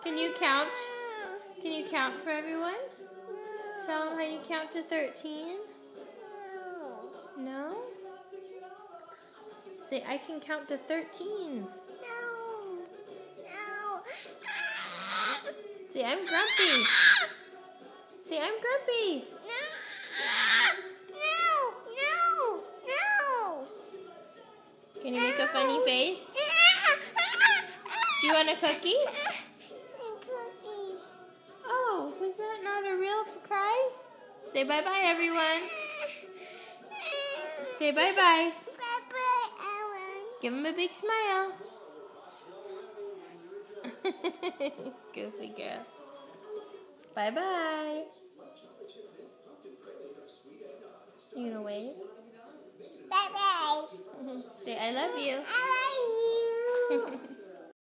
Can you count? Can you count for everyone? Tell them how you count to 13. No? Say, I can count to 13. No. Say, I'm grumpy. Say, I'm grumpy. No. Can you make a funny face? Do you want a cookie? Oh, was that not a real cry? Say bye-bye, everyone. Say bye-bye. Bye-bye, Ellen. Give him a big smile. Goofy girl. Bye-bye. You gonna wave? Bye-bye. Say, I love you. I love you.